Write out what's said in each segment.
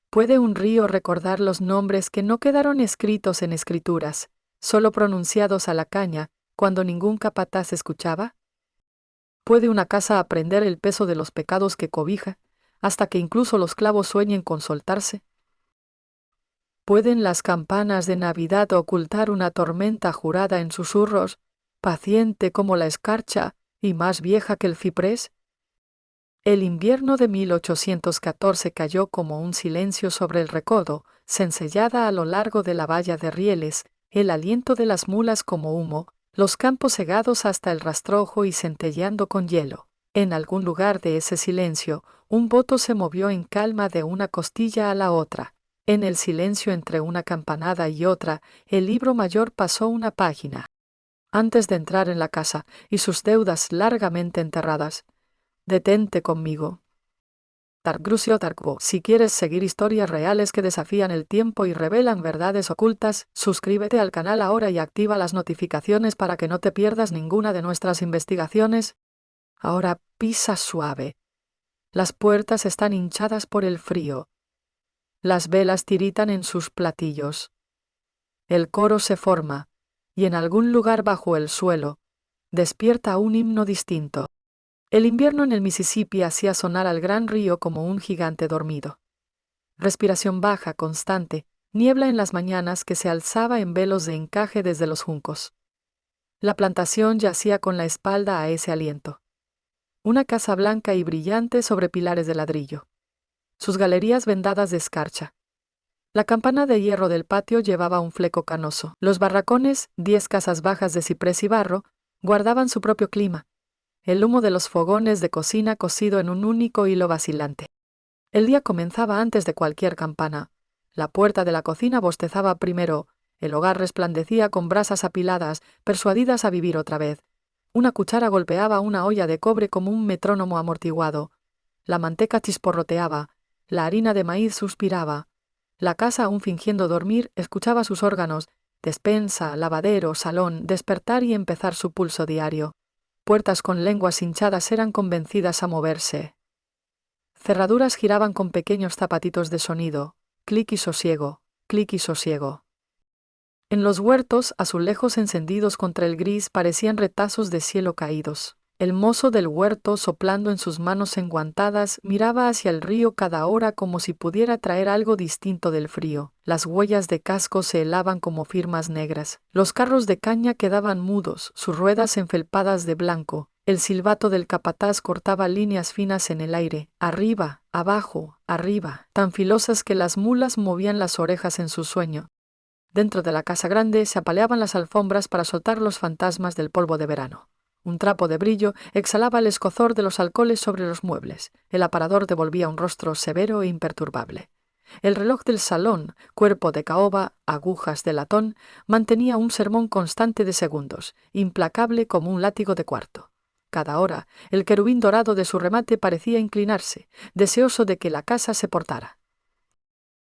¿Puede un río recordar los nombres que no quedaron escritos en escrituras, solo pronunciados a la caña, cuando ningún capataz escuchaba? ¿Puede una casa aprender el peso de los pecados que cobija, hasta que incluso los clavos sueñen con soltarse? ¿Pueden las campanas de Navidad ocultar una tormenta jurada en susurros, paciente como la escarcha y más vieja que el ciprés? El invierno de 1814 cayó como un silencio sobre el recodo, cencellada a lo largo de la valla de rieles, el aliento de las mulas como humo, los campos cegados hasta el rastrojo y centelleando con hielo. En algún lugar de ese silencio, un voto se movió en calma de una costilla a la otra. En el silencio entre una campanada y otra, el libro mayor pasó una página. Antes de entrar en la casa, y sus deudas largamente enterradas. Detente conmigo. Targrusio Targbo. Si quieres seguir historias reales que desafían el tiempo y revelan verdades ocultas, suscríbete al canal ahora y activa las notificaciones para que no te pierdas ninguna de nuestras investigaciones. Ahora pisa suave. Las puertas están hinchadas por el frío. Las velas tiritan en sus platillos. El coro se forma, y en algún lugar bajo el suelo, despierta un himno distinto. El invierno en el Mississippi hacía sonar al gran río como un gigante dormido. Respiración baja, constante, niebla en las mañanas que se alzaba en velos de encaje desde los juncos. La plantación yacía con la espalda a ese aliento. Una casa blanca y brillante sobre pilares de ladrillo. Sus galerías vendadas de escarcha. La campana de hierro del patio llevaba un fleco canoso. Los barracones, 10 casas bajas de ciprés y barro, guardaban su propio clima. El humo de los fogones de cocina cosido en un único hilo vacilante. El día comenzaba antes de cualquier campana. La puerta de la cocina bostezaba primero. El hogar resplandecía con brasas apiladas, persuadidas a vivir otra vez. Una cuchara golpeaba una olla de cobre como un metrónomo amortiguado. La manteca chisporroteaba. La harina de maíz suspiraba. La casa, aún fingiendo dormir, escuchaba sus órganos, despensa, lavadero, salón, despertar y empezar su pulso diario. Puertas con lenguas hinchadas eran convencidas a moverse. Cerraduras giraban con pequeños zapatitos de sonido, clic y sosiego, clic y sosiego. En los huertos, azulejos encendidos contra el gris parecían retazos de cielo caídos. El mozo del huerto, soplando en sus manos enguantadas, miraba hacia el río cada hora como si pudiera traer algo distinto del frío. Las huellas de casco se helaban como firmas negras. Los carros de caña quedaban mudos, sus ruedas enfelpadas de blanco. El silbato del capataz cortaba líneas finas en el aire, arriba, abajo, arriba, tan filosas que las mulas movían las orejas en su sueño. Dentro de la casa grande se apaleaban las alfombras para soltar los fantasmas del polvo de verano. Un trapo de brillo exhalaba el escozor de los alcoholes sobre los muebles. El aparador devolvía un rostro severo e imperturbable. El reloj del salón, cuerpo de caoba, agujas de latón, mantenía un sermón constante de segundos, implacable como un látigo de cuarto. Cada hora, el querubín dorado de su remate parecía inclinarse, deseoso de que la casa se portara.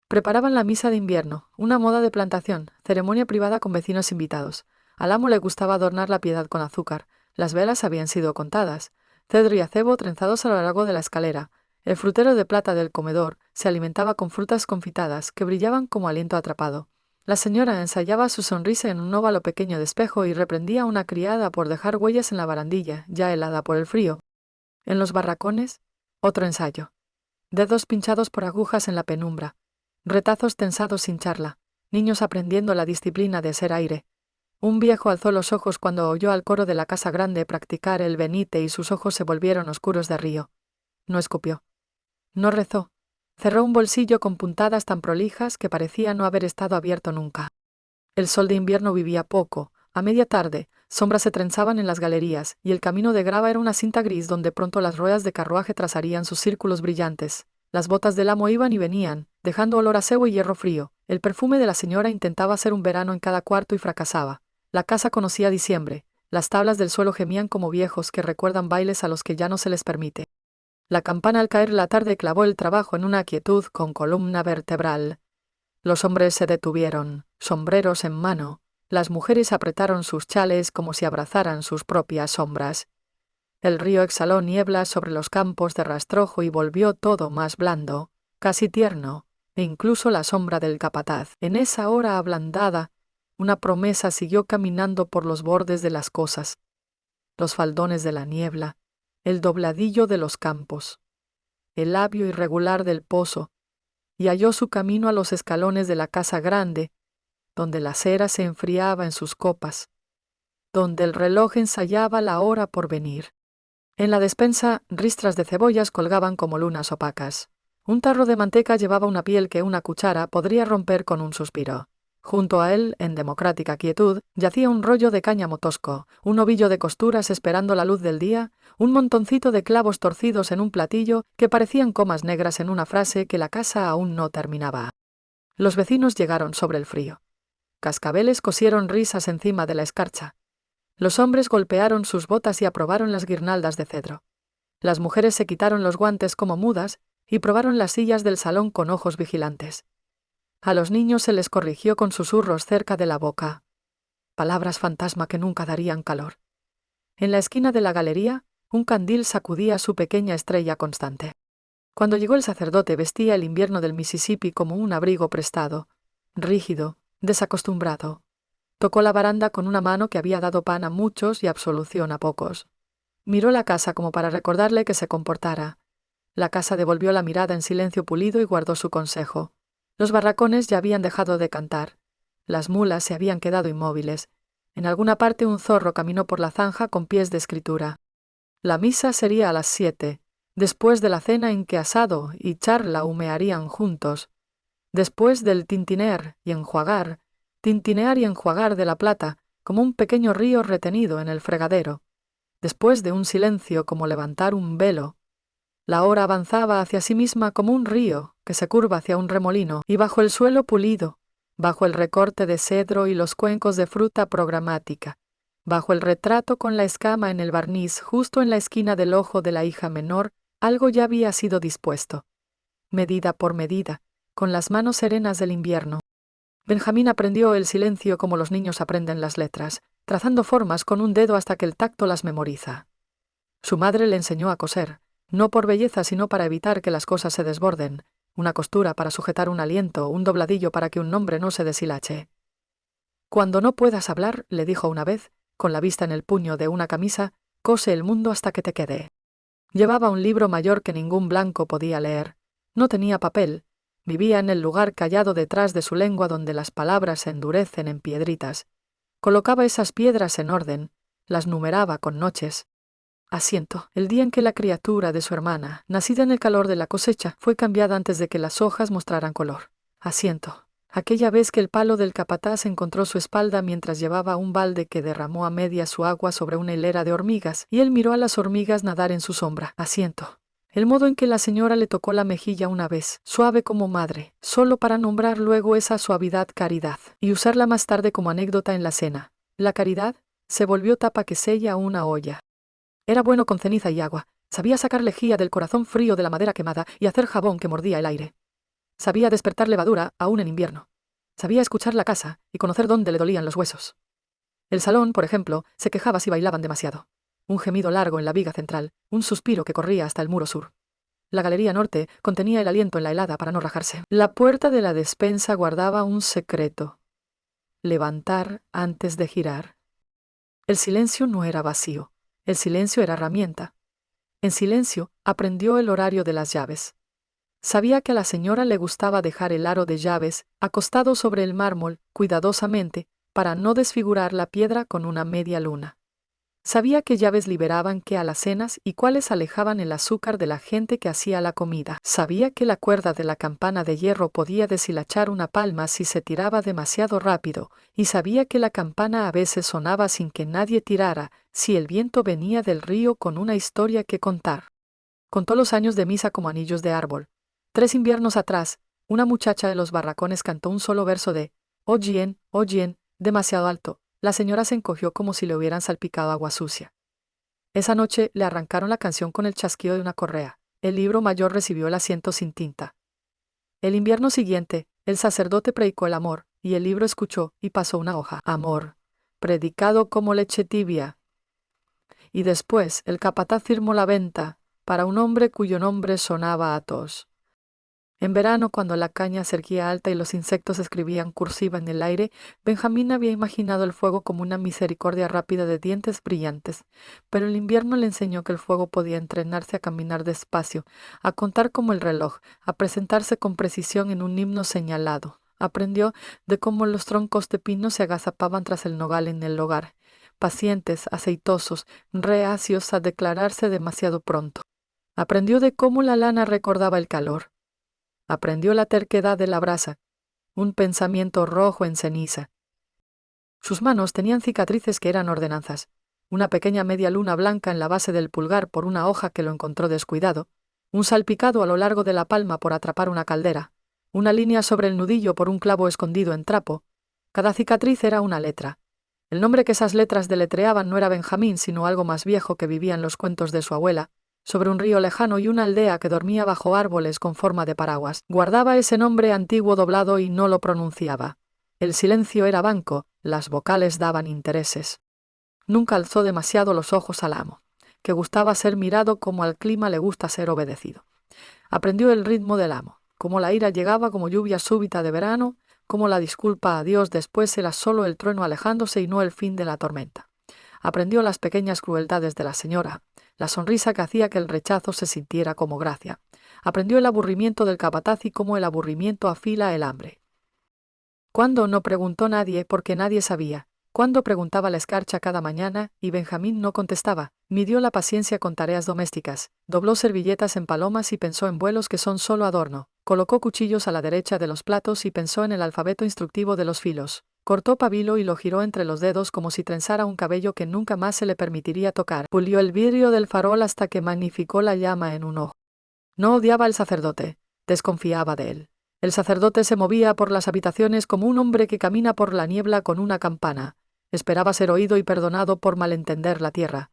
Preparaban la misa de invierno, una moda de plantación, ceremonia privada con vecinos invitados. Al amo le gustaba adornar la piedad con azúcar. Las velas habían sido contadas. Cedro y acebo trenzados a lo largo de la escalera. El frutero de plata del comedor se alimentaba con frutas confitadas que brillaban como aliento atrapado. La señora ensayaba su sonrisa en un óvalo pequeño de espejo y reprendía a una criada por dejar huellas en la barandilla, ya helada por el frío. En los barracones, otro ensayo. Dedos pinchados por agujas en la penumbra. Retazos tensados sin charla. Niños aprendiendo la disciplina de ser aire. Un viejo alzó los ojos cuando oyó al coro de la casa grande practicar el venite y sus ojos se volvieron oscuros de río. No escupió. No rezó. Cerró un bolsillo con puntadas tan prolijas que parecía no haber estado abierto nunca. El sol de invierno vivía poco. A media tarde, sombras se trenzaban en las galerías, y el camino de grava era una cinta gris donde pronto las ruedas de carruaje trazarían sus círculos brillantes. Las botas del amo iban y venían, dejando olor a cebo y hierro frío. El perfume de la señora intentaba hacer un verano en cada cuarto y fracasaba. La casa conocía diciembre. Las tablas del suelo gemían como viejos que recuerdan bailes a los que ya no se les permite. La campana al caer la tarde clavó el trabajo en una quietud con columna vertebral. Los hombres se detuvieron, sombreros en mano. Las mujeres apretaron sus chales como si abrazaran sus propias sombras. El río exhaló nieblas sobre los campos de rastrojo y volvió todo más blando, casi tierno, e incluso la sombra del capataz. En esa hora ablandada, una promesa siguió caminando por los bordes de las cosas, los faldones de la niebla, el dobladillo de los campos, el labio irregular del pozo, y halló su camino a los escalones de la casa grande, donde la cera se enfriaba en sus copas, donde el reloj ensayaba la hora por venir. En la despensa, ristras de cebollas colgaban como lunas opacas. Un tarro de manteca llevaba una piel que una cuchara podría romper con un suspiro. Junto a él, en democrática quietud, yacía un rollo de cáñamo tosco, un ovillo de costuras esperando la luz del día, un montoncito de clavos torcidos en un platillo que parecían comas negras en una frase que la casa aún no terminaba. Los vecinos llegaron sobre el frío. Cascabeles cosieron risas encima de la escarcha. Los hombres golpearon sus botas y aprobaron las guirnaldas de cedro. Las mujeres se quitaron los guantes como mudas y probaron las sillas del salón con ojos vigilantes. A los niños se les corrigió con susurros cerca de la boca. Palabras fantasma que nunca darían calor. En la esquina de la galería, un candil sacudía su pequeña estrella constante. Cuando llegó el sacerdote vestía el invierno del Mississippi como un abrigo prestado, rígido, desacostumbrado. Tocó la baranda con una mano que había dado pan a muchos y absolución a pocos. Miró la casa como para recordarle que se comportara. La casa devolvió la mirada en silencio pulido y guardó su consejo. Los barracones ya habían dejado de cantar. Las mulas se habían quedado inmóviles. En alguna parte un zorro caminó por la zanja con pies de escritura. La misa sería a las 7, después de la cena en que asado y charla humearían juntos. Después del tintinear y enjuagar de la plata, como un pequeño río retenido en el fregadero. Después de un silencio como levantar un velo, la hora avanzaba hacia sí misma como un río que se curva hacia un remolino, y bajo el suelo pulido, bajo el recorte de cedro y los cuencos de fruta programática, bajo el retrato con la escama en el barniz justo en la esquina del ojo de la hija menor, algo ya había sido dispuesto. Medida por medida, con las manos serenas del invierno. Benjamín aprendió el silencio como los niños aprenden las letras, trazando formas con un dedo hasta que el tacto las memoriza. Su madre le enseñó a coser, no por belleza sino para evitar que las cosas se desborden, una costura para sujetar un aliento, un dobladillo para que un nombre no se deshilache. Cuando no puedas hablar, le dijo una vez, con la vista en el puño de una camisa, cose el mundo hasta que te quede. Llevaba un libro mayor que ningún blanco podía leer. No tenía papel. Vivía en el lugar callado detrás de su lengua donde las palabras se endurecen en piedritas. Colocaba esas piedras en orden, las numeraba con noches. Asiento. El día en que la criatura de su hermana, nacida en el calor de la cosecha, fue cambiada antes de que las hojas mostraran color. Asiento. Aquella vez que el palo del capataz encontró su espalda mientras llevaba un balde que derramó a media su agua sobre una hilera de hormigas, y él miró a las hormigas nadar en su sombra. Asiento. El modo en que la señora le tocó la mejilla una vez, suave como madre, solo para nombrar luego esa suavidad caridad, y usarla más tarde como anécdota en la cena. La caridad se volvió tapa que sella una olla. Era bueno con ceniza y agua. Sabía sacar lejía del corazón frío de la madera quemada y hacer jabón que mordía el aire. Sabía despertar levadura aún en invierno. Sabía escuchar la casa y conocer dónde le dolían los huesos. El salón, por ejemplo, se quejaba si bailaban demasiado. Un gemido largo en la viga central, un suspiro que corría hasta el muro sur. La galería norte contenía el aliento en la helada para no rajarse. La puerta de la despensa guardaba un secreto. Levantar antes de girar. El silencio no era vacío. El silencio era herramienta. En silencio aprendió el horario de las llaves. Sabía que a la señora le gustaba dejar el aro de llaves acostado sobre el mármol cuidadosamente para no desfigurar la piedra con una media luna. Sabía qué llaves liberaban qué alacenas y cuáles alejaban el azúcar de la gente que hacía la comida. Sabía que la cuerda de la campana de hierro podía deshilachar una palma si se tiraba demasiado rápido, y sabía que la campana a veces sonaba sin que nadie tirara si el viento venía del río con una historia que contar. Contó los años de misa como anillos de árbol. 3 inviernos atrás, una muchacha de los barracones cantó un solo verso de "Oh Jen", demasiado alto. La señora se encogió como si le hubieran salpicado agua sucia. Esa noche le arrancaron la canción con el chasquido de una correa. El libro mayor recibió el asiento sin tinta. El invierno siguiente, el sacerdote predicó el amor, y el libro escuchó y pasó una hoja. Amor, predicado como leche tibia. Y después el capataz firmó la venta para un hombre cuyo nombre sonaba a tos. En verano, cuando la caña se erguía alta y los insectos escribían cursiva en el aire, Benjamín había imaginado el fuego como una misericordia rápida de dientes brillantes. Pero el invierno le enseñó que el fuego podía entrenarse a caminar despacio, a contar como el reloj, a presentarse con precisión en un himno señalado. Aprendió de cómo los troncos de pino se agazapaban tras el nogal en el hogar, pacientes, aceitosos, reacios a declararse demasiado pronto. Aprendió de cómo la lana recordaba el calor. Aprendió la terquedad de la brasa, un pensamiento rojo en ceniza. Sus manos tenían cicatrices que eran ordenanzas, una pequeña media luna blanca en la base del pulgar por una hoja que lo encontró descuidado, un salpicado a lo largo de la palma por atrapar una caldera, una línea sobre el nudillo por un clavo escondido en trapo. Cada cicatriz era una letra. El nombre que esas letras deletreaban no era Benjamín, sino algo más viejo que vivía en los cuentos de su abuela, sobre un río lejano, y una aldea que dormía bajo árboles con forma de paraguas. Guardaba ese nombre antiguo doblado y no lo pronunciaba. El silencio era banco, las vocales daban intereses. Nunca alzó demasiado los ojos al amo, que gustaba ser mirado como al clima le gusta ser obedecido. Aprendió el ritmo del amo, como la ira llegaba como lluvia súbita de verano, como la disculpa a Dios después era solo el trueno alejándose y no el fin de la tormenta. Aprendió las pequeñas crueldades de la señora, la sonrisa que hacía que el rechazo se sintiera como gracia. Aprendió el aburrimiento del capataz y cómo el aburrimiento afila el hambre. Cuando no preguntó nadie, porque nadie sabía. Cuando preguntaba la escarcha cada mañana y Benjamín no contestaba. Midió la paciencia con tareas domésticas, dobló servilletas en palomas y pensó en vuelos que son solo adorno, colocó cuchillos a la derecha de los platos y pensó en el alfabeto instructivo de los filos. Cortó pabilo y lo giró entre los dedos como si trenzara un cabello que nunca más se le permitiría tocar. Pulió el vidrio del farol hasta que magnificó la llama en un ojo. No odiaba al sacerdote, desconfiaba de él. El sacerdote se movía por las habitaciones como un hombre que camina por la niebla con una campana. Esperaba ser oído y perdonado por malentender la tierra.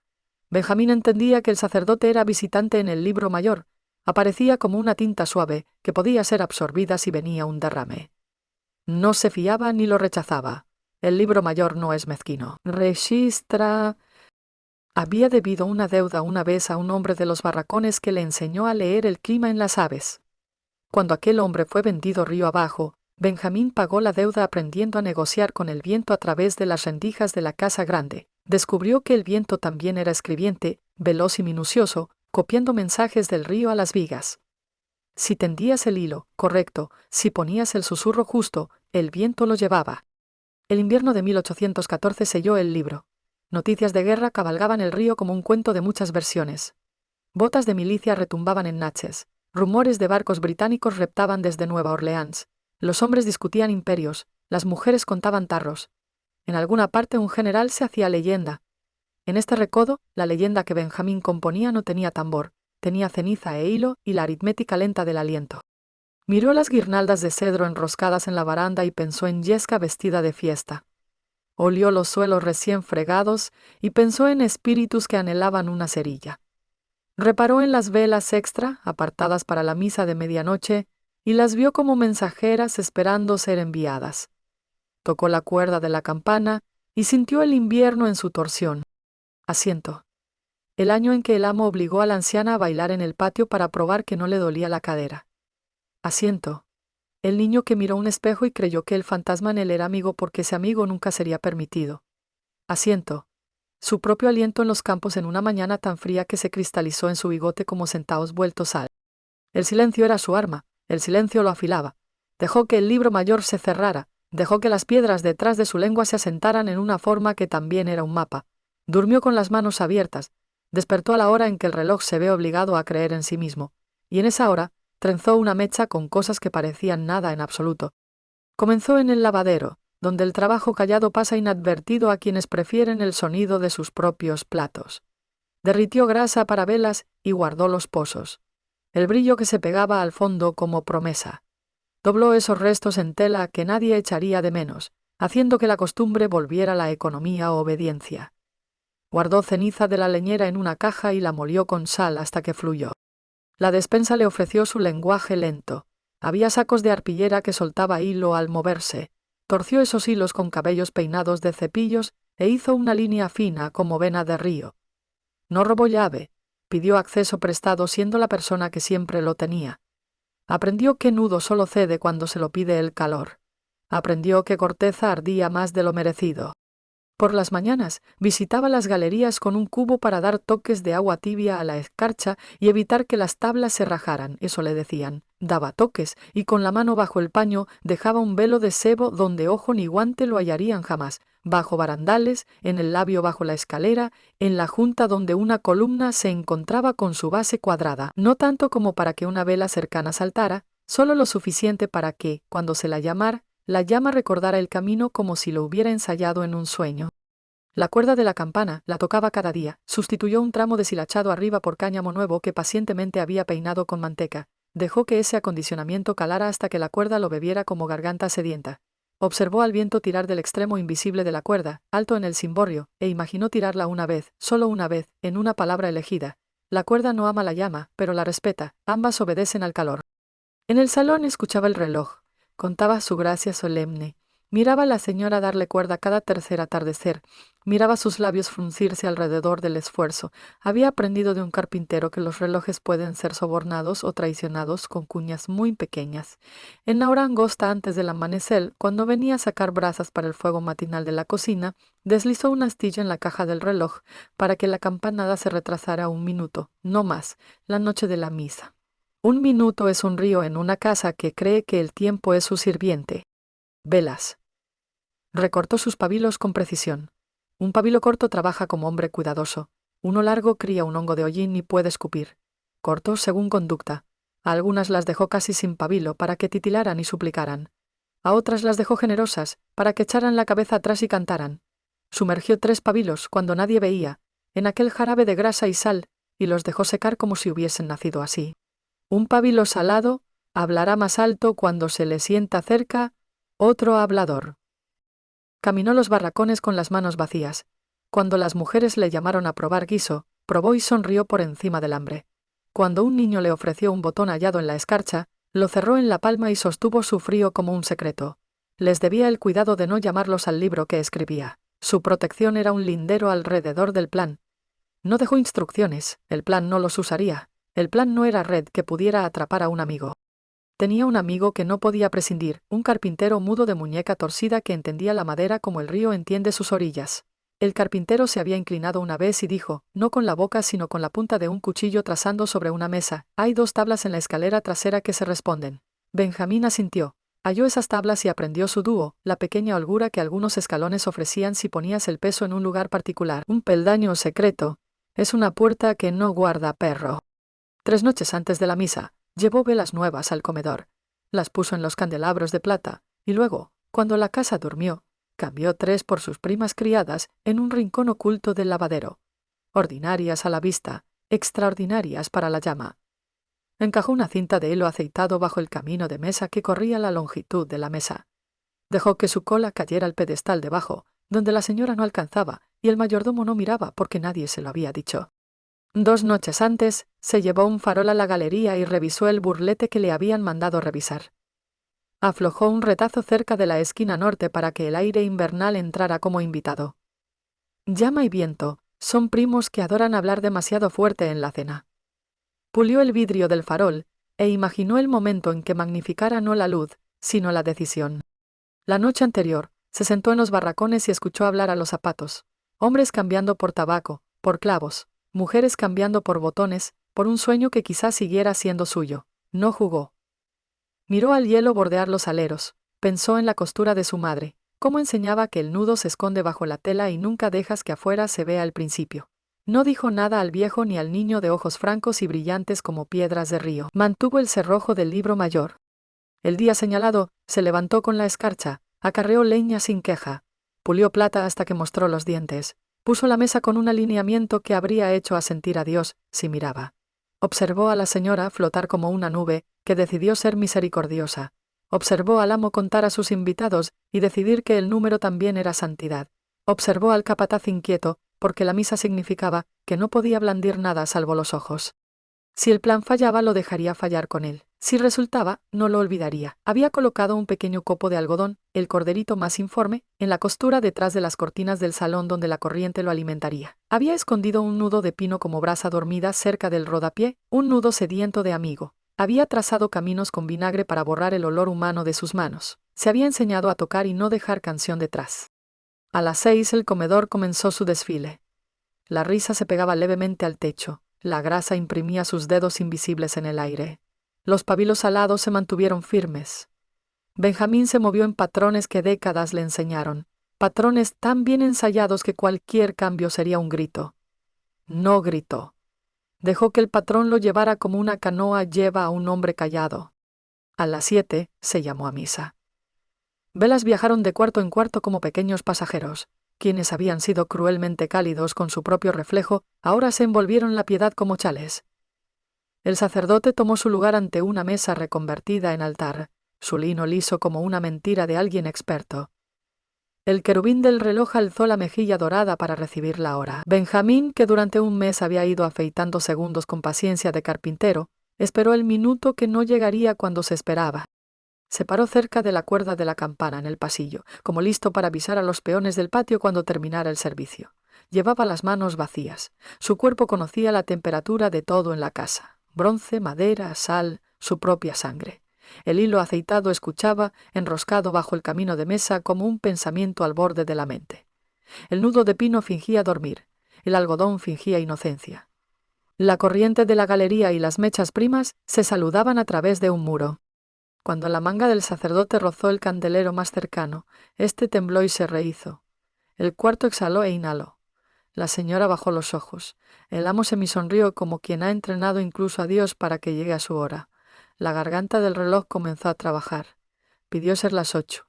Benjamín entendía que el sacerdote era visitante en el libro mayor. Aparecía como una tinta suave que podía ser absorbida si venía un derrame. No se fiaba ni lo rechazaba. El libro mayor no es mezquino. Registra. Había debido una deuda una vez a un hombre de los barracones que le enseñó a leer el clima en las aves. Cuando aquel hombre fue vendido río abajo, Benjamín pagó la deuda aprendiendo a negociar con el viento a través de las rendijas de la casa grande. Descubrió que el viento también era escribiente, veloz y minucioso, copiando mensajes del río a las vigas. Si tendías el hilo correcto, si ponías el susurro justo, el viento lo llevaba. El invierno de 1814 selló el libro. Noticias de guerra cabalgaban el río como un cuento de muchas versiones. Botas de milicia retumbaban en Natchez. Rumores de barcos británicos reptaban desde Nueva Orleans. Los hombres discutían imperios, las mujeres contaban tarros. En alguna parte un general se hacía leyenda. En este recodo, la leyenda que Benjamín componía no tenía tambor, tenía ceniza e hilo y la aritmética lenta del aliento. Miró las guirnaldas de cedro enroscadas en la baranda y pensó en Yesca vestida de fiesta. Olió los suelos recién fregados y pensó en espíritus que anhelaban una cerilla. Reparó en las velas extra, apartadas para la misa de medianoche, y las vio como mensajeras esperando ser enviadas. Tocó la cuerda de la campana y sintió el invierno en su torsión. Asiento. El año en que el amo obligó a la anciana a bailar en el patio para probar que no le dolía la cadera. Asiento. El niño que miró un espejo y creyó que el fantasma en él era amigo porque ese amigo nunca sería permitido. Asiento. Su propio aliento en los campos en una mañana tan fría que se cristalizó en su bigote como centavos vueltos al. El silencio era su arma, el silencio lo afilaba. Dejó que el libro mayor se cerrara, dejó que las piedras detrás de su lengua se asentaran en una forma que también era un mapa. Durmió con las manos abiertas, despertó a la hora en que el reloj se ve obligado a creer en sí mismo, y en esa hora trenzó una mecha con cosas que parecían nada en absoluto. Comenzó en el lavadero, donde el trabajo callado pasa inadvertido a quienes prefieren el sonido de sus propios platos. Derritió grasa para velas y guardó los pozos. El brillo que se pegaba al fondo como promesa. Dobló esos restos en tela que nadie echaría de menos, haciendo que la costumbre volviera la economía o obediencia. Guardó ceniza de la leñera en una caja y la molió con sal hasta que fluyó. La despensa le ofreció su lenguaje lento. Había sacos de arpillera que soltaba hilo al moverse. Torció esos hilos con cabellos peinados de cepillos e hizo una línea fina como vena de río. No robó llave, pidió acceso prestado siendo la persona que siempre lo tenía. Aprendió que nudo solo cede cuando se lo pide el calor. Aprendió que corteza ardía más de lo merecido. Por las mañanas visitaba las galerías con un cubo para dar toques de agua tibia a la escarcha y evitar que las tablas se rajaran, eso le decían. Daba toques y con la mano bajo el paño dejaba un velo de sebo donde ojo ni guante lo hallarían jamás, bajo barandales, en el labio bajo la escalera, en la junta donde una columna se encontraba con su base cuadrada, no tanto como para que una vela cercana saltara, solo lo suficiente para que, cuando se la llamara, la llama recordara el camino como si lo hubiera ensayado en un sueño. La cuerda de la campana la tocaba cada día, sustituyó un tramo deshilachado arriba por cáñamo nuevo que pacientemente había peinado con manteca, dejó que ese acondicionamiento calara hasta que la cuerda lo bebiera como garganta sedienta. Observó al viento tirar del extremo invisible de la cuerda, alto en el cimborrio, e imaginó tirarla una vez, solo una vez, en una palabra elegida. La cuerda no ama la llama, pero la respeta, ambas obedecen al calor. En el salón escuchaba el reloj. Contaba su gracia solemne. Miraba a la señora darle cuerda cada tercer atardecer. Miraba sus labios fruncirse alrededor del esfuerzo. Había aprendido de un carpintero que los relojes pueden ser sobornados o traicionados con cuñas muy pequeñas. En la hora angosta antes del amanecer, cuando venía a sacar brasas para el fuego matinal de la cocina, deslizó una astilla en la caja del reloj para que la campanada se retrasara un minuto, no más, la noche de la misa. Un minuto es un río en una casa que cree que el tiempo es su sirviente. Velas. Recortó sus pabilos con precisión. Un pabilo corto trabaja como hombre cuidadoso. Uno largo cría un hongo de hollín y puede escupir. Cortó según conducta. A algunas las dejó casi sin pabilo para que titilaran y suplicaran. A otras las dejó generosas para que echaran la cabeza atrás y cantaran. Sumergió 3 pabilos cuando nadie veía, en aquel jarabe de grasa y sal, y los dejó secar como si hubiesen nacido así. Un pabilo salado hablará más alto cuando se le sienta cerca otro hablador. Caminó los barracones con las manos vacías. Cuando las mujeres le llamaron a probar guiso, probó y sonrió por encima del hambre. Cuando un niño le ofreció un botón hallado en la escarcha, lo cerró en la palma y sostuvo su frío como un secreto. Les debía el cuidado de no llamarlos al libro que escribía. Su protección era un lindero alrededor del plan. No dejó instrucciones, el plan no los usaría. El plan no era red que pudiera atrapar a un amigo. Tenía un amigo que no podía prescindir, un carpintero mudo de muñeca torcida que entendía la madera como el río entiende sus orillas. El carpintero se había inclinado una vez y dijo, no con la boca sino con la punta de un cuchillo trazando sobre una mesa, hay 2 tablas en la escalera trasera que se responden. Benjamín asintió. Halló esas tablas y aprendió su dúo, la pequeña holgura que algunos escalones ofrecían si ponías el peso en un lugar particular. Un peldaño secreto. Es una puerta que no guarda perro. 3 noches antes de la misa, llevó velas nuevas al comedor. Las puso en los candelabros de plata, y luego, cuando la casa durmió, cambió 3 por sus primas criadas en un rincón oculto del lavadero. Ordinarias a la vista, extraordinarias para la llama. Encajó una cinta de hilo aceitado bajo el camino de mesa que corría la longitud de la mesa. Dejó que su cola cayera al pedestal debajo, donde la señora no alcanzaba, y el mayordomo no miraba porque nadie se lo había dicho. 2 noches antes, se llevó un farol a la galería y revisó el burlete que le habían mandado revisar. Aflojó un retazo cerca de la esquina norte para que el aire invernal entrara como invitado. Llama y viento son primos que adoran hablar demasiado fuerte en la cena. Pulió el vidrio del farol e imaginó el momento en que magnificara no la luz, sino la decisión. La noche anterior, se sentó en los barracones y escuchó hablar a los zapatos. Hombres cambiando por tabaco, por clavos. Mujeres cambiando por botones, por un sueño que quizás siguiera siendo suyo. No jugó. Miró al hielo bordear los aleros. Pensó en la costura de su madre, cómo enseñaba que el nudo se esconde bajo la tela y nunca dejas que afuera se vea el principio. No dijo nada al viejo ni al niño de ojos francos y brillantes como piedras de río. Mantuvo el cerrojo del libro mayor. El día señalado, se levantó con la escarcha, acarreó leña sin queja. Pulió plata hasta que mostró los dientes. Puso la mesa con un alineamiento que habría hecho asentir a Dios si miraba. Observó a la señora flotar como una nube que decidió ser misericordiosa. Observó al amo contar a sus invitados y decidir que el número también era santidad. Observó al capataz inquieto, porque la misa significaba que no podía blandir nada salvo los ojos. Si el plan fallaba, lo dejaría fallar con él. Si resultaba, no lo olvidaría. Había colocado un pequeño copo de algodón, el corderito más informe, en la costura detrás de las cortinas del salón donde la corriente lo alimentaría. Había escondido un nudo de pino como brasa dormida cerca del rodapié, un nudo sediento de amigo. Había trazado caminos con vinagre para borrar el olor humano de sus manos. Se había enseñado a tocar y no dejar canción detrás. A las 6 el comedor comenzó su desfile. La risa se pegaba levemente al techo. La grasa imprimía sus dedos invisibles en el aire. Los pabilos alados se mantuvieron firmes. Benjamín se movió en patrones que décadas le enseñaron. Patrones tan bien ensayados que cualquier cambio sería un grito. No gritó. Dejó que el patrón lo llevara como una canoa lleva a un hombre callado. A las 7 se llamó a misa. Velas viajaron de cuarto en cuarto como pequeños pasajeros. Quienes habían sido cruelmente cálidos con su propio reflejo, ahora se envolvieron la piedad como chales. El sacerdote tomó su lugar ante una mesa reconvertida en altar, su lino liso como una mentira de alguien experto. El querubín del reloj alzó la mejilla dorada para recibir la hora. Benjamín, que durante un mes había ido afeitando segundos con paciencia de carpintero, esperó el minuto que no llegaría cuando se esperaba. Se paró cerca de la cuerda de la campana en el pasillo, como listo para avisar a los peones del patio cuando terminara el servicio. Llevaba las manos vacías. Su cuerpo conocía la temperatura de todo en la casa: bronce, madera, sal, su propia sangre. El hilo aceitado escuchaba, enroscado bajo el camino de mesa, como un pensamiento al borde de la mente. El nudo de pino fingía dormir. El algodón fingía inocencia. La corriente de la galería y las mechas primas se saludaban a través de un muro. Cuando la manga del sacerdote rozó el candelero más cercano, éste tembló y se rehizó. El cuarto exhaló e inhaló. La señora bajó los ojos. El amo semisonrió como quien ha entrenado incluso a Dios para que llegue a su hora. La garganta del reloj comenzó a trabajar. Pidió ser las 8.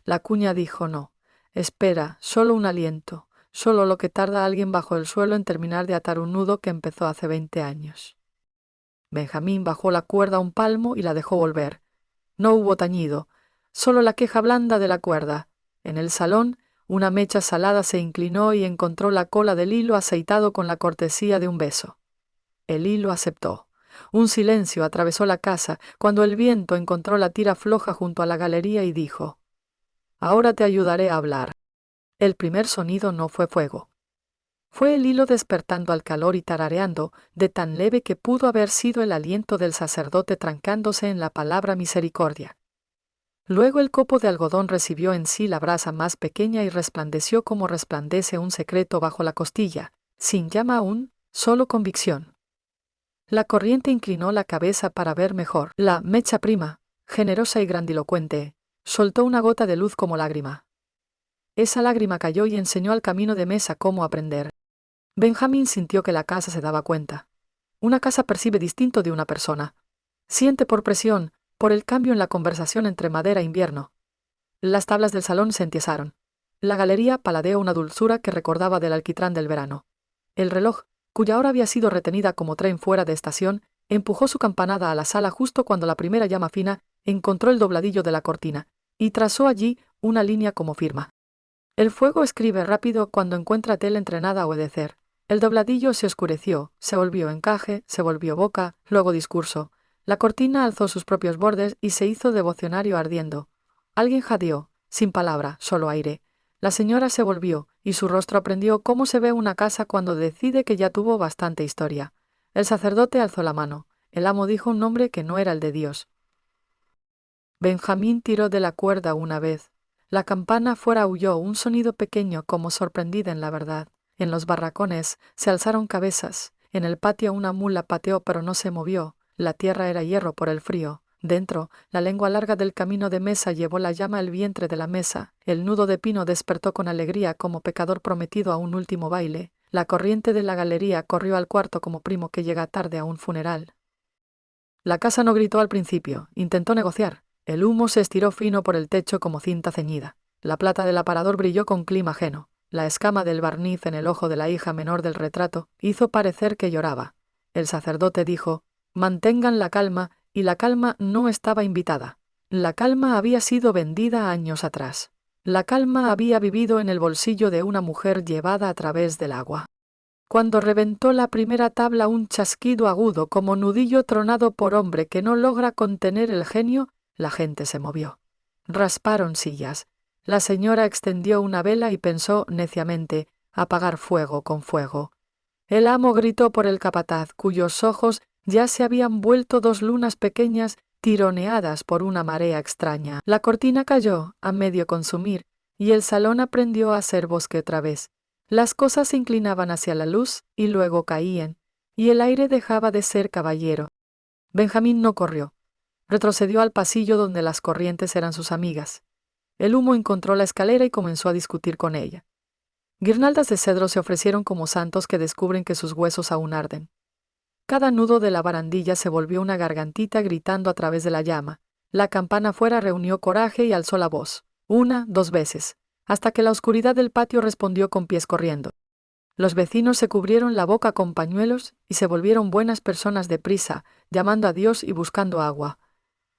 La cuña dijo no. Espera, solo un aliento, solo lo que tarda alguien bajo el suelo en terminar de atar un nudo que empezó hace 20 años. Benjamín bajó la cuerda un palmo y la dejó volver. No hubo tañido, solo la queja blanda de la cuerda. En el salón, una mecha salada se inclinó y encontró la cola del hilo aceitado con la cortesía de un beso. El hilo aceptó. Un silencio atravesó la casa cuando el viento encontró la tira floja junto a la galería y dijo: «Ahora te ayudaré a hablar». El primer sonido no fue fuego. Fue el hilo despertando al calor y tarareando, de tan leve que pudo haber sido el aliento del sacerdote trancándose en la palabra misericordia. Luego el copo de algodón recibió en sí la brasa más pequeña y resplandeció como resplandece un secreto bajo la costilla, sin llama aún, solo convicción. La corriente inclinó la cabeza para ver mejor. La mecha prima, generosa y grandilocuente, soltó una gota de luz como lágrima. Esa lágrima cayó y enseñó al camino de mesa cómo aprender. Benjamín sintió que la casa se daba cuenta. Una casa percibe distinto de una persona. Siente por presión, por el cambio en la conversación entre madera e invierno. Las tablas del salón se entiesaron. La galería paladeó una dulzura que recordaba del alquitrán del verano. El reloj, cuya hora había sido retenida como tren fuera de estación, empujó su campanada a la sala justo cuando la primera llama fina encontró el dobladillo de la cortina, y trazó allí una línea como firma. El fuego escribe rápido cuando encuentra tela entrenada a obedecer. El dobladillo se oscureció, se volvió encaje, se volvió boca, luego discurso. La cortina alzó sus propios bordes y se hizo devocionario ardiendo. Alguien jadeó, sin palabra, solo aire. La señora se volvió, y su rostro aprendió cómo se ve una casa cuando decide que ya tuvo bastante historia. El sacerdote alzó la mano. El amo dijo un nombre que no era el de Dios. Benjamín tiró de la cuerda una vez. La campana fuera huyó, un sonido pequeño como sorprendida en la verdad. En los barracones se alzaron cabezas. En el patio una mula pateó pero no se movió. La tierra era hierro por el frío. Dentro, la lengua larga del camino de mesa llevó la llama al vientre de la mesa. El nudo de pino despertó con alegría como pecador prometido a un último baile. La corriente de la galería corrió al cuarto como primo que llega tarde a un funeral. La casa no gritó al principio, intentó negociar. El humo se estiró fino por el techo como cinta ceñida. La plata del aparador brilló con clima ajeno. La escama del barniz en el ojo de la hija menor del retrato hizo parecer que lloraba. El sacerdote dijo: «Mantengan la calma», y la calma no estaba invitada. La calma había sido vendida años atrás. La calma había vivido en el bolsillo de una mujer llevada a través del agua. Cuando reventó la primera tabla, un chasquido agudo como nudillo tronado por hombre que no logra contener el genio, la gente se movió. Rasparon sillas. La señora extendió una vela y pensó neciamente: apagar fuego con fuego. El amo gritó por el capataz, cuyos ojos Ya se habían vuelto dos lunas pequeñas tironeadas por una marea extraña. La cortina cayó, a medio consumir, y el salón aprendió a ser bosque otra vez. Las cosas se inclinaban hacia la luz y luego caían, y el aire dejaba de ser caballero. Benjamín no corrió. Retrocedió al pasillo donde las corrientes eran sus amigas. El humo encontró la escalera y comenzó a discutir con ella. Guirnaldas de cedro se ofrecieron como santos que descubren que sus huesos aún arden. Cada nudo de la barandilla se volvió una gargantita gritando a través de la llama. La campana afuera reunió coraje y alzó la voz, una, dos veces, hasta que la oscuridad del patio respondió con pies corriendo. Los vecinos se cubrieron la boca con pañuelos y se volvieron buenas personas deprisa, llamando a Dios y buscando agua.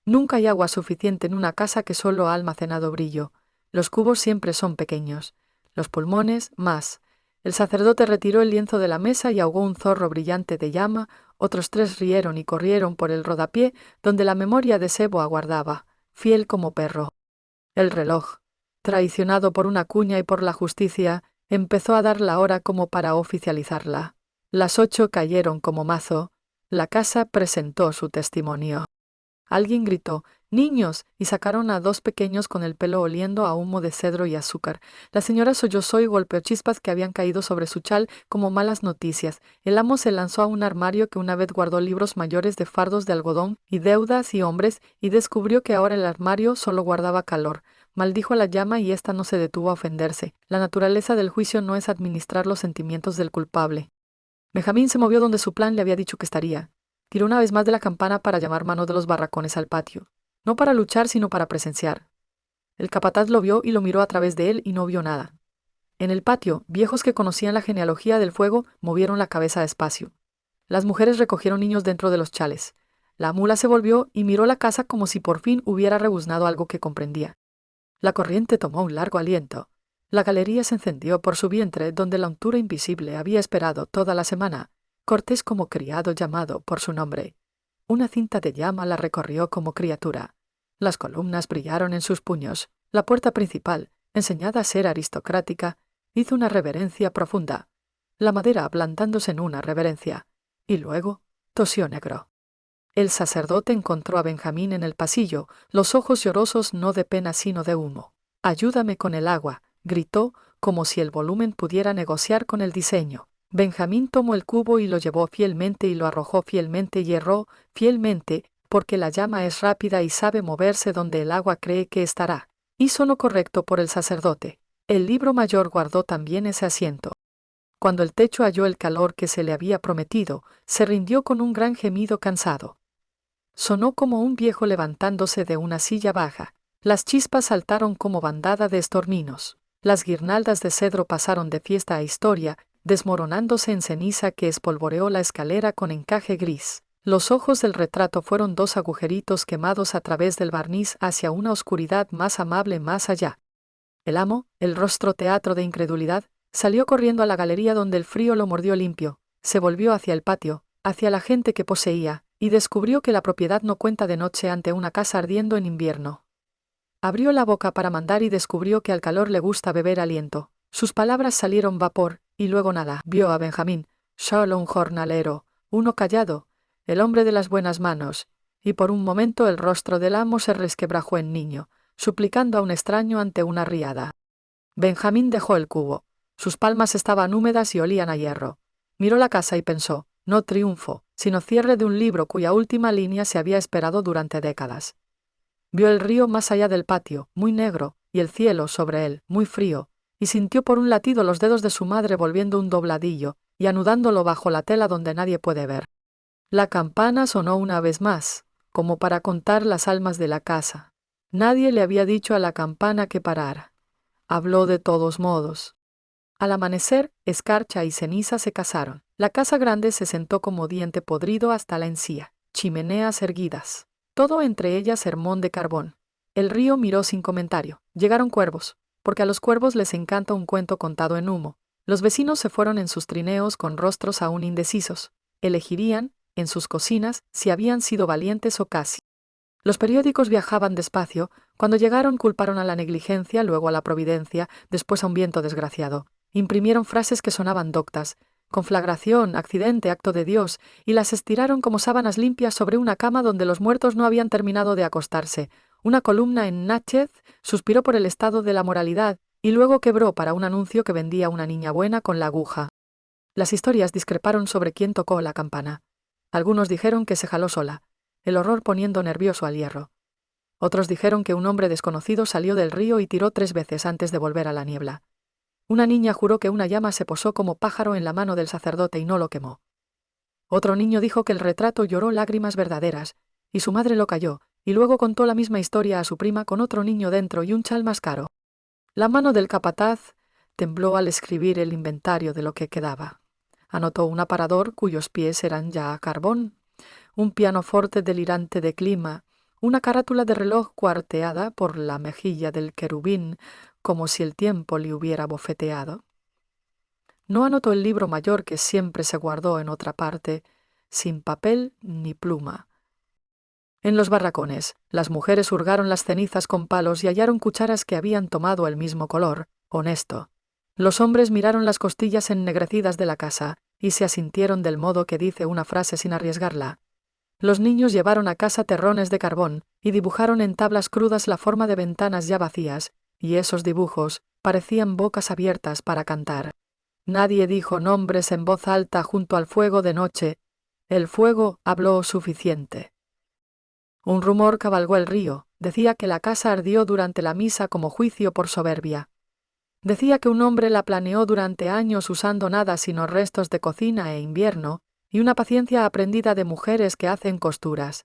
Nunca hay agua suficiente en una casa que solo ha almacenado brillo. Los cubos siempre son pequeños. Los pulmones, más. El sacerdote retiró el lienzo de la mesa y ahogó un zorro brillante de llama. Otros 3 rieron y corrieron por el rodapié donde la memoria de Sebo aguardaba, fiel como perro. El reloj, traicionado por una cuña y por la justicia, empezó a dar la hora como para oficializarla. Las 8 cayeron como mazo. La casa presentó su testimonio. Alguien gritó, «¡Niños!», y sacaron a 2 pequeños con el pelo oliendo a humo de cedro y azúcar. La señora sollozó y golpeó chispas que habían caído sobre su chal como malas noticias. El amo se lanzó a un armario que una vez guardó libros mayores de fardos de algodón y deudas y hombres, y descubrió que ahora el armario solo guardaba calor. Maldijo a la llama y ésta no se detuvo a ofenderse. La naturaleza del juicio no es administrar los sentimientos del culpable. Benjamín se movió donde su plan le había dicho que estaría. Tiró una vez más de la campana para llamar mano de los barracones al patio. No para luchar, sino para presenciar. El capataz lo vio y lo miró a través de él y no vio nada. En el patio, viejos que conocían la genealogía del fuego movieron la cabeza despacio. Las mujeres recogieron niños dentro de los chales. La mula se volvió y miró la casa como si por fin hubiera rebuznado algo que comprendía. La corriente tomó un largo aliento. La galería se encendió por su vientre donde la untura invisible había esperado toda la semana, cortés como criado llamado por su nombre. Una cinta de llama la recorrió como criatura. Las columnas brillaron en sus puños. La puerta principal, enseñada a ser aristocrática, hizo una reverencia profunda. La madera ablandándose en una reverencia. Y luego tosió negro. El sacerdote encontró a Benjamín en el pasillo, los ojos llorosos no de pena sino de humo. «Ayúdame con el agua», gritó, como si el volumen pudiera negociar con el diseño. Benjamín tomó el cubo y lo llevó fielmente y lo arrojó fielmente y erró fielmente, porque la llama es rápida y sabe moverse donde el agua cree que estará. Hizo lo correcto por el sacerdote. El libro mayor guardó también ese asiento. Cuando el techo halló el calor que se le había prometido, se rindió con un gran gemido cansado. Sonó como un viejo levantándose de una silla baja. Las chispas saltaron como bandada de estorninos. Las guirnaldas de cedro pasaron de fiesta a historia, desmoronándose en ceniza que espolvoreó la escalera con encaje gris. Los ojos del retrato fueron 2 agujeritos quemados a través del barniz hacia una oscuridad más amable más allá. El amo, el rostro teatro de incredulidad, salió corriendo a la galería donde el frío lo mordió limpio, se volvió hacia el patio, hacia la gente que poseía, y descubrió que la propiedad no cuenta de noche ante una casa ardiendo en invierno. Abrió la boca para mandar y descubrió que al calor le gusta beber aliento. Sus palabras salieron vapor, y luego nada. Vio a Benjamín, solo un jornalero, uno callado, el hombre de las buenas manos, y por un momento el rostro del amo se resquebrajó en niño, suplicando a un extraño ante una riada. Benjamín dejó el cubo. Sus palmas estaban húmedas y olían a hierro. Miró la casa y pensó, no triunfo, sino cierre de un libro cuya última línea se había esperado durante décadas. Vio el río más allá del patio, muy negro, y el cielo sobre él, muy frío, y sintió por un latido los dedos de su madre volviendo un dobladillo y anudándolo bajo la tela donde nadie puede ver. La campana sonó una vez más, como para contar las almas de la casa. Nadie le había dicho a la campana que parara. Habló de todos modos. Al amanecer, escarcha y ceniza se casaron. La casa grande se sentó como diente podrido hasta la encía, chimeneas erguidas. Todo entre ellas sermón de carbón. El río miró sin comentario. Llegaron cuervos, porque a los cuervos les encanta un cuento contado en humo. Los vecinos se fueron en sus trineos con rostros aún indecisos. Elegirían, en sus cocinas, si habían sido valientes o casi. Los periódicos viajaban despacio. Cuando llegaron culparon a la negligencia, luego a la providencia, después a un viento desgraciado. Imprimieron frases que sonaban doctas, conflagración, accidente, acto de Dios, y las estiraron como sábanas limpias sobre una cama donde los muertos no habían terminado de acostarse. Una columna en Natchez suspiró por el estado de la moralidad y luego quebró para un anuncio que vendía una niña buena con la aguja. Las historias discreparon sobre quién tocó la campana. Algunos dijeron que se jaló sola, el horror poniendo nervioso al hierro. Otros dijeron que un hombre desconocido salió del río y tiró 3 veces antes de volver a la niebla. Una niña juró que una llama se posó como pájaro en la mano del sacerdote y no lo quemó. Otro niño dijo que el retrato lloró lágrimas verdaderas, y su madre lo calló, y luego contó la misma historia a su prima con otro niño dentro y un chal más caro. La mano del capataz tembló al escribir el inventario de lo que quedaba. Anotó un aparador cuyos pies eran ya a carbón, un pianoforte delirante de clima, una carátula de reloj cuarteada por la mejilla del querubín, como si el tiempo le hubiera bofeteado. No anotó el libro mayor que siempre se guardó en otra parte, sin papel ni pluma. En los barracones, las mujeres hurgaron las cenizas con palos y hallaron cucharas que habían tomado el mismo color, honesto. Los hombres miraron las costillas ennegrecidas de la casa y se asintieron del modo que dice una frase sin arriesgarla. Los niños llevaron a casa terrones de carbón y dibujaron en tablas crudas la forma de ventanas ya vacías, y esos dibujos parecían bocas abiertas para cantar. Nadie dijo nombres en voz alta junto al fuego de noche. El fuego habló suficiente. Un rumor cabalgó el río. Decía que la casa ardió durante la misa como juicio por soberbia. Decía que un hombre la planeó durante años usando nada sino restos de cocina e invierno y una paciencia aprendida de mujeres que hacen costuras.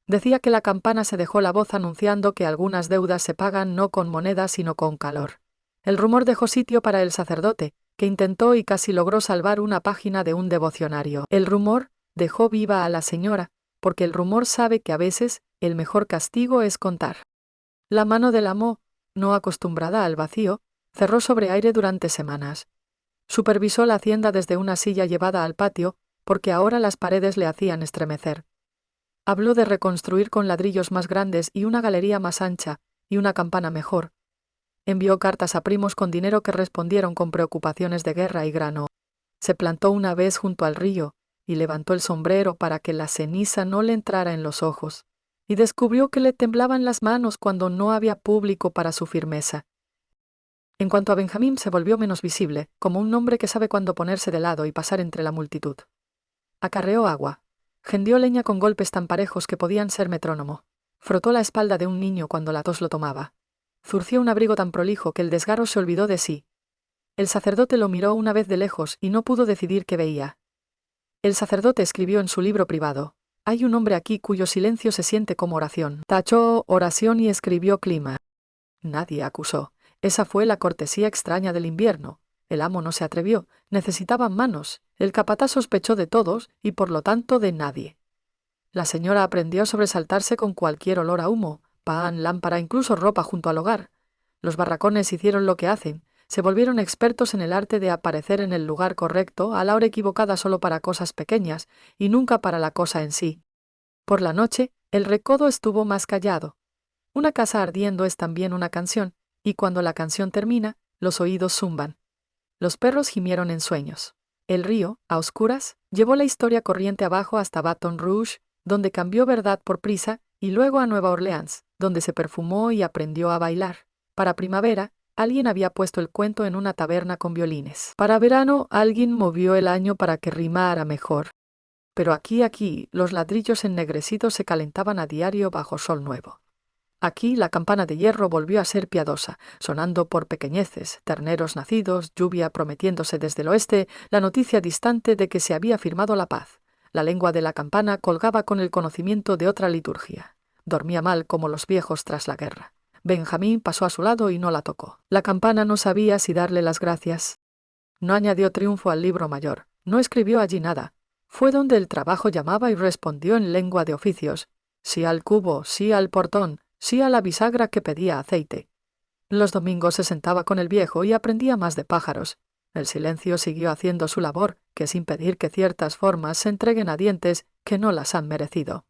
Decía que la campana se dejó la voz anunciando que algunas deudas se pagan no con moneda sino con calor. El rumor dejó sitio para el sacerdote, que intentó y casi logró salvar una página de un devocionario. El rumor dejó viva a la señora, porque el rumor sabe que a veces el mejor castigo es contar. La mano del amo, no acostumbrada al vacío, cerró sobre aire durante semanas. Supervisó la hacienda desde una silla llevada al patio, porque ahora las paredes le hacían estremecer. Habló de reconstruir con ladrillos más grandes y una galería más ancha y una campana mejor. Envió cartas a primos con dinero que respondieron con preocupaciones de guerra y grano. Se plantó una vez junto al río y levantó el sombrero para que la ceniza no le entrara en los ojos, y descubrió que le temblaban las manos cuando no había público para su firmeza. En cuanto a Benjamín, se volvió menos visible, como un hombre que sabe cuándo ponerse de lado y pasar entre la multitud. Acarreó agua, gendió leña con golpes tan parejos que podían ser metrónomo, frotó la espalda de un niño cuando la tos lo tomaba, zurció un abrigo tan prolijo que el desgarro se olvidó de sí. El sacerdote lo miró una vez de lejos y no pudo decidir qué veía. El sacerdote escribió en su libro privado: «Hay un hombre aquí cuyo silencio se siente como oración». Tachó oración y escribió clima. Nadie acusó. Esa fue la cortesía extraña del invierno. El amo no se atrevió. Necesitaban manos. El capataz sospechó de todos y por lo tanto de nadie. La señora aprendió a sobresaltarse con cualquier olor a humo, pan, lámpara, incluso ropa junto al hogar. Los barracones hicieron lo que hacen. Se volvieron expertos en el arte de aparecer en el lugar correcto a la hora equivocada solo para cosas pequeñas y nunca para la cosa en sí. Por la noche, el recodo estuvo más callado. Una casa ardiendo es también una canción, y cuando la canción termina, los oídos zumban. Los perros gimieron en sueños. El río, a oscuras, llevó la historia corriente abajo hasta Baton Rouge, donde cambió verdad por prisa, y luego a Nueva Orleans, donde se perfumó y aprendió a bailar. Para primavera, alguien había puesto el cuento en una taberna con violines. Para verano, alguien movió el año para que rimara mejor. Pero aquí, los ladrillos ennegrecidos se calentaban a diario bajo sol nuevo. Aquí la campana de hierro volvió a ser piadosa, sonando por pequeñeces, terneros nacidos, lluvia prometiéndose desde el oeste, la noticia distante de que se había firmado la paz. La lengua de la campana colgaba con el conocimiento de otra liturgia. Dormía mal como los viejos tras la guerra. Benjamín pasó a su lado y no la tocó. La campana no sabía si darle las gracias. No añadió triunfo al libro mayor. No escribió allí nada. Fue donde el trabajo llamaba y respondió en lengua de oficios. Sí al cubo, sí al portón, sí a la bisagra que pedía aceite. Los domingos se sentaba con el viejo y aprendía más de pájaros. El silencio siguió haciendo su labor, que es impedir que ciertas formas se entreguen a dientes que no las han merecido.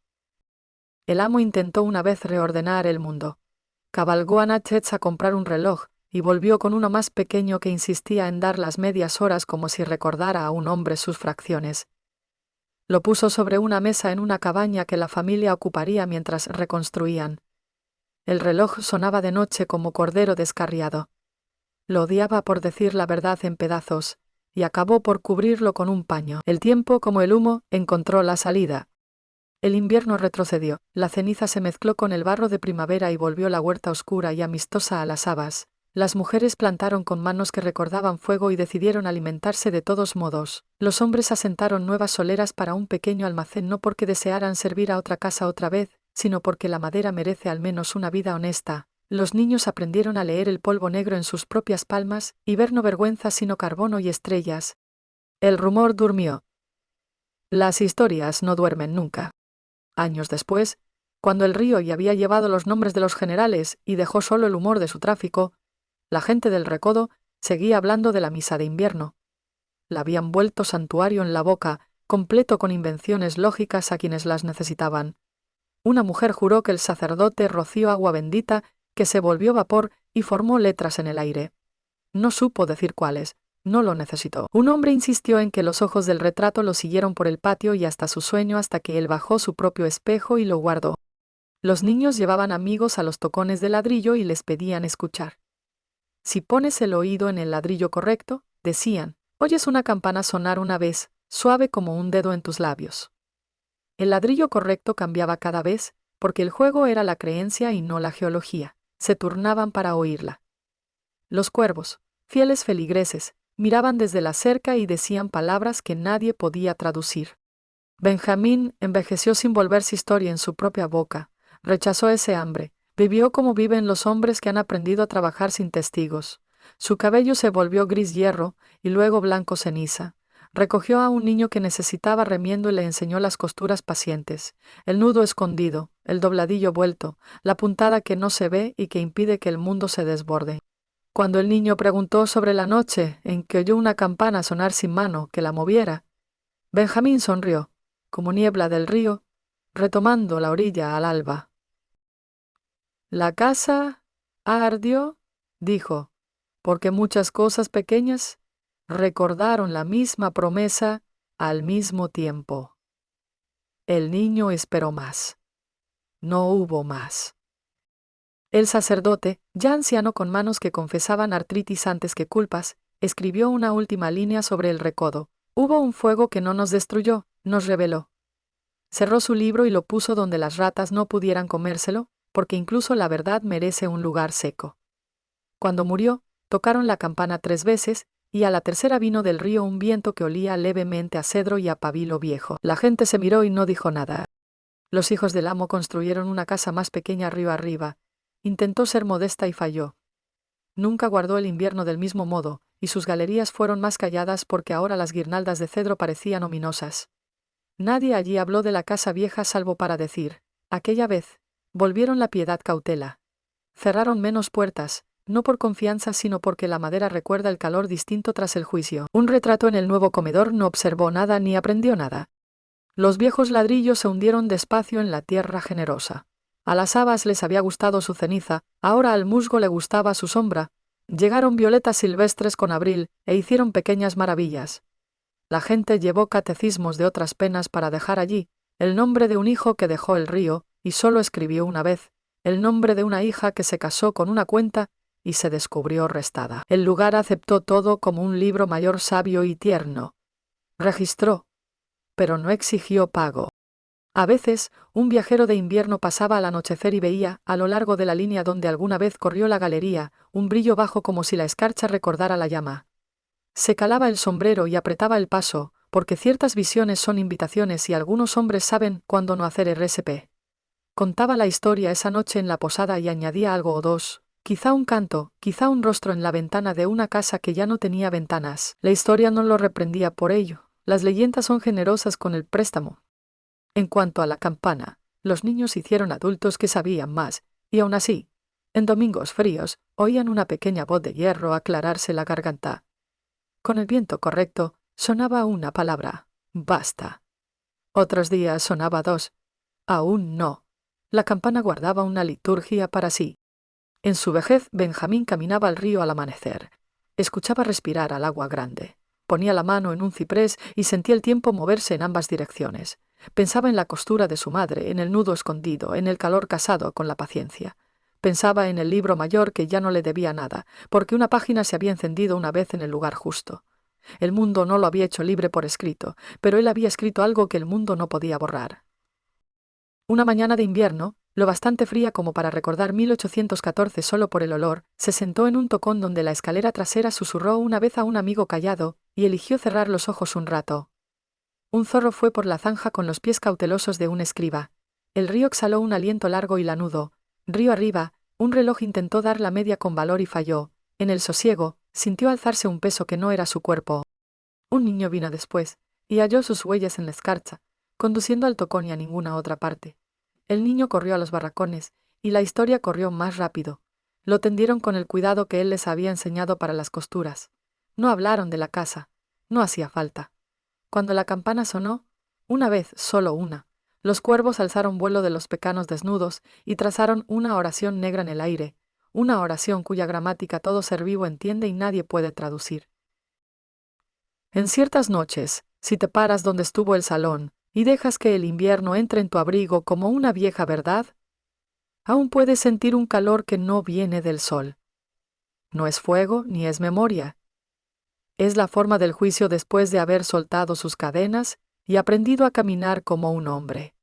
El amo intentó una vez reordenar el mundo. Cabalgó a Natchez a comprar un reloj y volvió con uno más pequeño que insistía en dar las medias horas como si recordara a un hombre sus fracciones. Lo puso sobre una mesa en una cabaña que la familia ocuparía mientras reconstruían. El reloj sonaba de noche como cordero descarriado. Lo odiaba por decir la verdad en pedazos, y acabó por cubrirlo con un paño. El tiempo, como el humo, encontró la salida. El invierno retrocedió, la ceniza se mezcló con el barro de primavera y volvió la huerta oscura y amistosa a las habas. Las mujeres plantaron con manos que recordaban fuego y decidieron alimentarse de todos modos. Los hombres asentaron nuevas soleras para un pequeño almacén no porque desearan servir a otra casa otra vez, sino porque la madera merece al menos una vida honesta. Los niños aprendieron a leer el polvo negro en sus propias palmas y ver no vergüenza sino carbono y estrellas. El rumor durmió. Las historias no duermen nunca. Años después, cuando el río ya había llevado los nombres de los generales y dejó solo el humor de su tráfico, la gente del recodo seguía hablando de la misa de invierno. La habían vuelto santuario en la boca, completo con invenciones lógicas a quienes las necesitaban. Una mujer juró que el sacerdote roció agua bendita, que se volvió vapor y formó letras en el aire. No supo decir cuáles, no lo necesitó. Un hombre insistió en que los ojos del retrato lo siguieron por el patio y hasta su sueño hasta que él bajó su propio espejo y lo guardó. Los niños llevaban amigos a los tocones de ladrillo y les pedían escuchar. Si pones el oído en el ladrillo correcto, decían, oyes una campana sonar una vez, suave como un dedo en tus labios. El ladrillo correcto cambiaba cada vez, porque el juego era la creencia y no la geología. Se turnaban para oírla. Los cuervos, fieles feligreses, miraban desde la cerca y decían palabras que nadie podía traducir. Benjamín envejeció sin volverse historia en su propia boca, rechazó ese hambre, vivió como viven los hombres que han aprendido a trabajar sin testigos. Su cabello se volvió gris hierro y luego blanco ceniza. Recogió a un niño que necesitaba remiendo y le enseñó las costuras pacientes, el nudo escondido, el dobladillo vuelto, la puntada que no se ve y que impide que el mundo se desborde. Cuando el niño preguntó sobre la noche en que oyó una campana sonar sin mano que la moviera, Benjamín sonrió, como niebla del río, retomando la orilla al alba. La casa ardió, dijo, porque muchas cosas pequeñas recordaron la misma promesa al mismo tiempo. El niño esperó más. No hubo más. El sacerdote, ya anciano con manos que confesaban artritis antes que culpas, escribió una última línea sobre el recodo. Hubo un fuego que no nos destruyó, nos reveló. Cerró su libro y lo puso donde las ratas no pudieran comérselo, porque incluso la verdad merece un lugar seco. Cuando murió, tocaron la campana 3 veces, y a la tercera vino del río un viento que olía levemente a cedro y a pabilo viejo. La gente se miró y no dijo nada. Los hijos del amo construyeron una casa más pequeña río arriba. Intentó ser modesta y falló. Nunca guardó el invierno del mismo modo, y sus galerías fueron más calladas porque ahora las guirnaldas de cedro parecían ominosas. Nadie allí habló de la casa vieja salvo para decir, aquella vez, volvieron la piedad cautela. Cerraron menos puertas, no por confianza sino porque la madera recuerda el calor distinto tras el juicio. Un retrato en el nuevo comedor no observó nada ni aprendió nada. Los viejos ladrillos se hundieron despacio en la tierra generosa. A las habas les había gustado su ceniza, ahora al musgo le gustaba su sombra. Llegaron violetas silvestres con abril e hicieron pequeñas maravillas. La gente llevó catecismos de otras penas para dejar allí, el nombre de un hijo que dejó el río y solo escribió una vez, el nombre de una hija que se casó con una cuenta y se descubrió restada. El lugar aceptó todo como un libro mayor sabio y tierno. Registró, pero no exigió pago. A veces, un viajero de invierno pasaba al anochecer y veía, a lo largo de la línea donde alguna vez corrió la galería, un brillo bajo como si la escarcha recordara la llama. Se calaba el sombrero y apretaba el paso, porque ciertas visiones son invitaciones y algunos hombres saben cuándo no hacer RSP. Contaba la historia esa noche en la posada y añadía algo o dos, quizá un canto, quizá un rostro en la ventana de una casa que ya no tenía ventanas. La historia no lo reprendía por ello. Las leyendas son generosas con el préstamo. En cuanto a la campana, los niños hicieron adultos que sabían más, y aún así, en domingos fríos, oían una pequeña voz de hierro aclararse la garganta. Con el viento correcto, sonaba una palabra, basta. Otros días sonaba 2, aún no. La campana guardaba una liturgia para sí. En su vejez, Benjamín caminaba al río al amanecer. Escuchaba respirar al agua grande. Ponía la mano en un ciprés y sentía el tiempo moverse en ambas direcciones. Pensaba en la costura de su madre, en el nudo escondido, en el calor casado con la paciencia. Pensaba en el libro mayor que ya no le debía nada, porque una página se había encendido una vez en el lugar justo. El mundo no lo había hecho libre por escrito, pero él había escrito algo que el mundo no podía borrar. Una mañana de invierno, lo bastante fría como para recordar 1814 solo por el olor, se sentó en un tocón donde la escalera trasera susurró una vez a un amigo callado y eligió cerrar los ojos un rato. Un zorro fue por la zanja con los pies cautelosos de un escriba. El río exhaló un aliento largo y lanudo. Río arriba, un reloj intentó dar la media con valor y falló. En el sosiego, sintió alzarse un peso que no era su cuerpo. Un niño vino después, y halló sus huellas en la escarcha, conduciendo al tocón y a ninguna otra parte. El niño corrió a los barracones, y la historia corrió más rápido. Lo tendieron con el cuidado que él les había enseñado para las costuras. No hablaron de la casa. No hacía falta. Cuando la campana sonó, una vez, solo una, los cuervos alzaron vuelo de los pecanos desnudos y trazaron una oración negra en el aire, una oración cuya gramática todo ser vivo entiende y nadie puede traducir. En ciertas noches, si te paras donde estuvo el salón y dejas que el invierno entre en tu abrigo como una vieja verdad, aún puedes sentir un calor que no viene del sol. No es fuego ni es memoria. Es la forma del juicio después de haber soltado sus cadenas y aprendido a caminar como un hombre.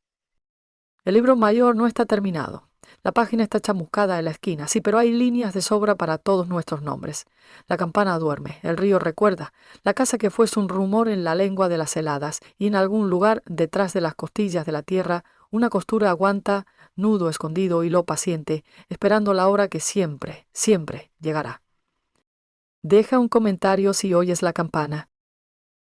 El libro mayor no está terminado. La página está chamuscada en la esquina, sí, pero hay líneas de sobra para todos nuestros nombres. La campana duerme, el río recuerda, la casa que fuese un rumor en la lengua de las heladas, y en algún lugar, detrás de las costillas de la tierra, una costura aguanta, nudo escondido, hilo paciente, esperando la hora que siempre, siempre llegará. Deja un comentario si oyes la campana.